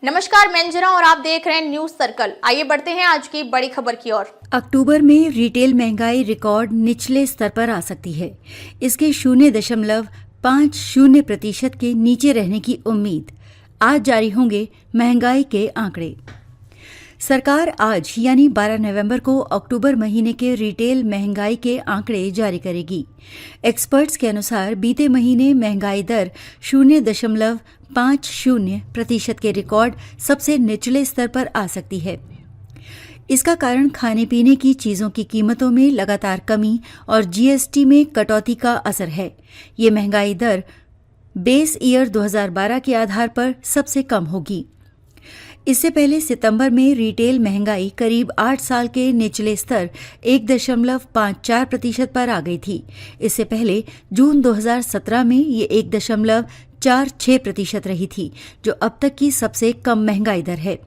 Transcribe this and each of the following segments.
नमस्कार, मैं अंजना और आप देख रहे हैं न्यूज सर्कल। आइए बढ़ते हैं आज की बड़ी खबर की ओर। अक्टूबर में रिटेल महंगाई रिकॉर्ड निचले स्तर पर आ सकती है। इसके 0.50% के नीचे रहने की उम्मीद। आज जारी होंगे महंगाई के आंकड़े। सरकार आज यानी 12 नवंबर को अक्टूबर महीने के रिटेल महंगाई के आंकड़े जारी करेगी। एक्सपर्ट्स के अनुसार बीते महीने महंगाई दर 0.50% के रिकॉर्ड सबसे निचले स्तर पर आ सकती है। इसका कारण खाने पीने की चीजों की कीमतों में लगातार कमी और जीएसटी में कटौती का असर है। ये महंगाई दर बेस ईयर 2012 के आधार पर सबसे कम होगी। इससे पहले सितंबर में रिटेल महंगाई करीब 8 साल के निचले स्तर 1.54% पर आ गई थी। इससे पहले जून 2017 में ये 1.46% रही थी, जो अब तक की सबसे कम महंगाई दर है।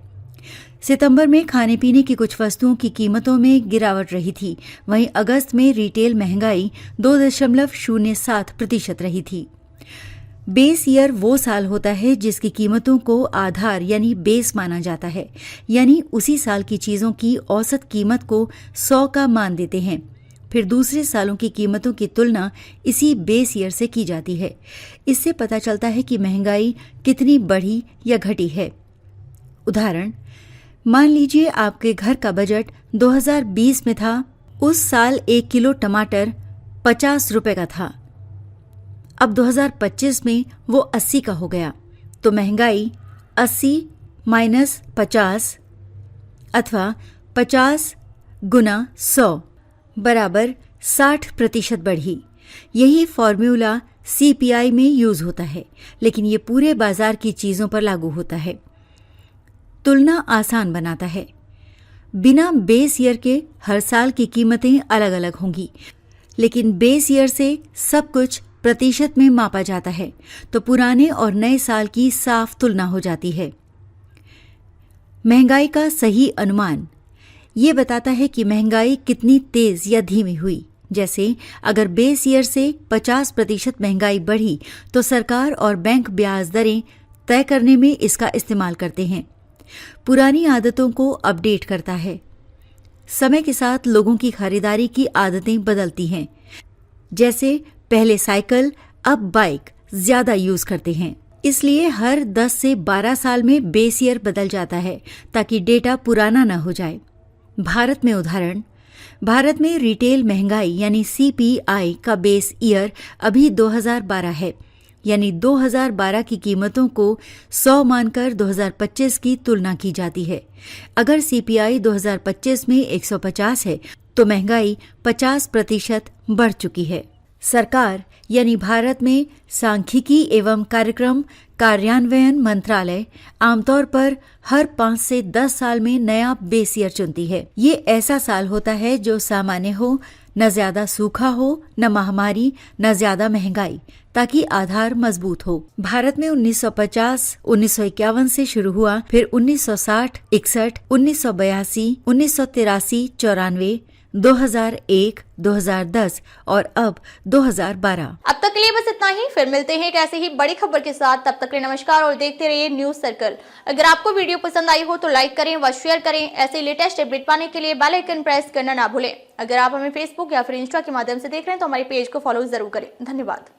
सितंबर में खाने पीने की कुछ वस्तुओं की कीमतों में गिरावट रही थी। वहीं अगस्त में रिटेल महंगाई 2.07% रही थी। बेस ईयर वो साल होता है जिसकी कीमतों को आधार यानी बेस माना जाता है, यानी उसी साल की चीजों की औसत कीमत को 100 का मान देते हैं। फिर दूसरे सालों की कीमतों की तुलना इसी बेस ईयर से की जाती है। इससे पता चलता है कि महंगाई कितनी बढ़ी या घटी है। उदाहरण, मान लीजिए आपके घर का बजट 2020 में था। उस साल 1 किलो टमाटर 50 रुपए का था। अब 2025 में वो 80 का हो गया, तो महंगाई 80 माइनस 50 अथवा 50 गुना 100 बराबर 60% बढ़ी। यही फॉर्मूला सीपीआई में यूज होता है, लेकिन ये पूरे बाजार की चीजों पर लागू होता है। तुलना आसान बनाता है। बिना बेस ईयर के हर साल की कीमतें अलग अलग होंगी, लेकिन बेस ईयर से सब कुछ प्रतिशत में मापा जाता है, तो पुराने और नए साल की साफ तुलना हो जाती है। महंगाई का सही अनुमान ये बताता है कि महंगाई कितनी तेज या धीमी हुई। जैसे अगर बेस ईयर से 50% महंगाई बढ़ी, तो सरकार और बैंक ब्याज दरें तय करने में इसका इस्तेमाल करते हैं। पुरानी आदतों को अपडेट करता है। समय के साथ लोगों की खरीदारी की आदतें बदलती हैं। जैसे पहले साइकिल, अब बाइक ज्यादा यूज करते हैं। इसलिए हर 10 से 12 साल में बेस ईयर बदल जाता है, ताकि डेटा पुराना न हो जाए। भारत में उदाहरण, भारत में रिटेल महंगाई यानी सीपीआई का बेस ईयर अभी 2012 है, यानी 2012 की कीमतों को 100 मानकर 2025 की तुलना की जाती है। अगर सीपीआई 2025 में 150 है, तो महंगाई 50% बढ़ चुकी है। सरकार यानी भारत में सांख्यिकी एवं कार्यक्रम कार्यान्वयन मंत्रालय आमतौर पर हर 5 से 10 साल में नया बेस ईयर चुनती है। ये ऐसा साल होता है जो सामान्य हो, न ज्यादा सूखा हो, न महामारी, न ज्यादा महंगाई, ताकि आधार मजबूत हो। भारत में 1950, 1951 से शुरू हुआ, फिर 1960, 61, 1982, 1983, 94, 2001, 2010 और अब 2012। अब तक के लिए बस इतना ही। फिर मिलते हैं एक ऐसे ही बड़ी खबर के साथ। तब तक के लिए नमस्कार और देखते रहिए न्यूज सर्कल। अगर आपको वीडियो पसंद आई हो तो लाइक करें व शेयर करें। ऐसे लेटेस्ट अपडेट पाने के लिए बेल आइकन प्रेस करना ना भूलें। अगर आप हमें फेसबुक या फिर इंस्टा के माध्यम से देख रहे हैं तो हमारे पेज को फॉलो जरूर करें। धन्यवाद।